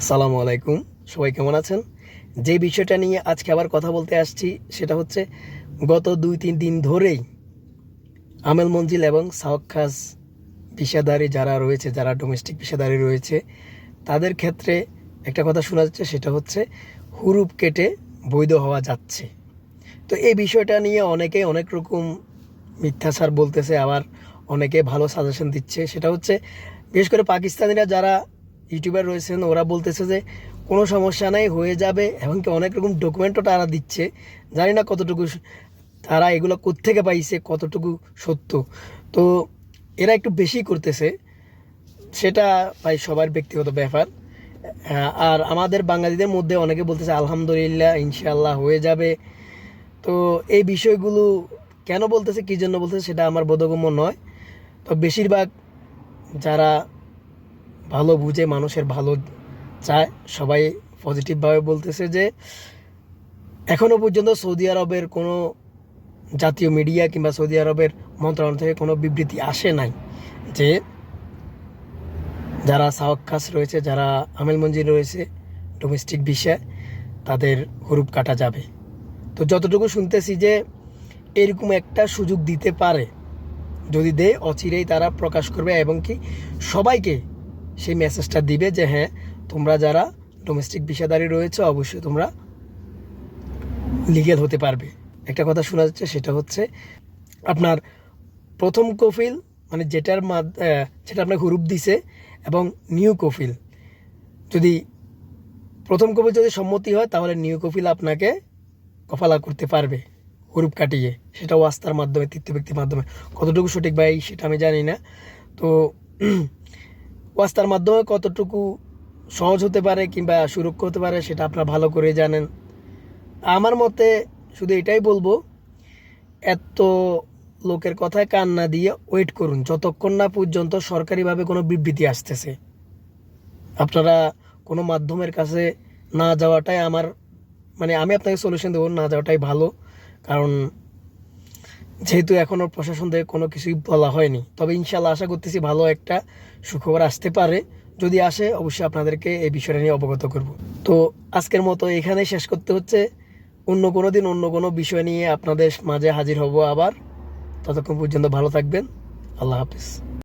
আসসালামু আলাইকুম। সবাই কেমন আছেন? যে বিষয়টা নিয়ে আজকে আবার কথা বলতে আসছি সেটা হচ্ছে গত ২-৩ দিন ধরেই আমেল মঞ্জিল এবং সাওয়াক্কাস পেশাদারি যারা রয়েছে, যারা ডোমেস্টিক পেশাদারি রয়েছে, তাদের ক্ষেত্রে একটা কথা শোনা যাচ্ছে, সেটা হচ্ছে হুরুপ কেটে বৈধ হওয়া যাচ্ছে। তো এই বিষয়টা নিয়ে অনেকেই অনেক রকম মিথ্যাচার বলতেছে, আবার অনেকে ভালো সাজেশন দিচ্ছে। সেটা হচ্ছে বিশেষ করে পাকিস্তানিরা যারা ইউটিউবার রয়েছেন, ওরা বলতেছে যে কোনো সমস্যা নাই, হয়ে যাবে, এমনকি অনেক রকম ডকুমেন্টও তারা দিচ্ছে। জানি না কতটুকু তারা এগুলো কোত্থেকে পাইছে, কতটুকু সত্য। তো এরা একটু বেশি করতেছে, সেটা ভাই সবার ব্যক্তিগত ব্যাপার। আর আমাদের বাঙালিদের মধ্যে অনেকে বলতেছে আলহামদুলিল্লাহ, ইনশাআল্লাহ হয়ে যাবে। তো এই বিষয়গুলো কেন বলতেছে, কী জন্য বলতেছে, সেটা আমার বোধগম্য নয়। তো বেশিরভাগ যারা ভালো বুঝে, মানুষের ভালো চায়, সবাই পজিটিভভাবে বলতেছে যে এখনও পর্যন্ত সৌদি আরবের কোনো জাতীয় মিডিয়া কিংবা সৌদি আরবের মন্ত্রণালয় থেকে কোনো বিবৃতি আসে নাই যে যারা সাওয়াক্কাস রয়েছে, যারা আমেল মঞ্জিল রয়েছে ডোমেস্টিক ভিসায়, তাদের হুরুপ কাটা যাবে। তো যতটুকু শুনতেছি যে এরকম একটা সুযোগ দিতে পারে, যদি দেয় অচিরেই তারা প্রকাশ করবে এবং কি সবাইকে সেই মেসেজটা দিবে যে হ্যাঁ, তোমরা যারা ডোমেস্টিক ভিসাদারি রয়েছে অবশ্যই তোমরা লিগ্যাল হতে পারবে। একটা কথা শোনা যাচ্ছে, সেটা হচ্ছে আপনার প্রথম কফিল, মানে যেটা আপনার হুরুপ দিছে, এবং নিউ কফিল, যদি প্রথম কফিল যদি সম্মতি হয়, তাহলে নিউ কফিল আপনাকে কফালা করতে পারবে হুরুপ কাটিয়ে, সেটা ওয়াস্তার মাধ্যমে, তৃতীয় ব্যক্তির মাধ্যমে। কতটুকু সঠিক ভাই সেটা আমি জানি না। তো ওয়াস্তার মাধ্যমে কতটুকু সহজ হতে পারে কিংবা সুরক্ষা হতে পারে সেটা আপনারা ভালো করে জানেন। আমার মতে শুধু এটাই বলবো, এত লোকের কথায় কান না দিয়ে ওয়েট করুন যতক্ষণ না পর্যন্ত সরকারিভাবে কোনো বিবৃতি আসতেছে। আপনারা কোনো মাধ্যমের কাছে না যাওয়াটাই আমার, মানে আমি আপনাকে সলিউশন দেবো, না যাওয়াটাই ভালো। কারণ যেহেতু এখনও প্রশাসন থেকে কোনো কিছুই বলা হয়নি, তবে ইনশাল্লাহ আশা করতেছি ভালো একটা সুখবর আসতে পারে। যদি আসে অবশ্যই আপনাদেরকে এই বিষয়টা নিয়ে অবগত করব। তো আজকের মতো এখানেই শেষ করতে হচ্ছে। অন্য কোনো দিন অন্য কোনো বিষয় নিয়ে আপনাদের মাঝে হাজির হব আবার। ততক্ষণ পর্যন্ত ভালো থাকবেন। আল্লাহ হাফিজ।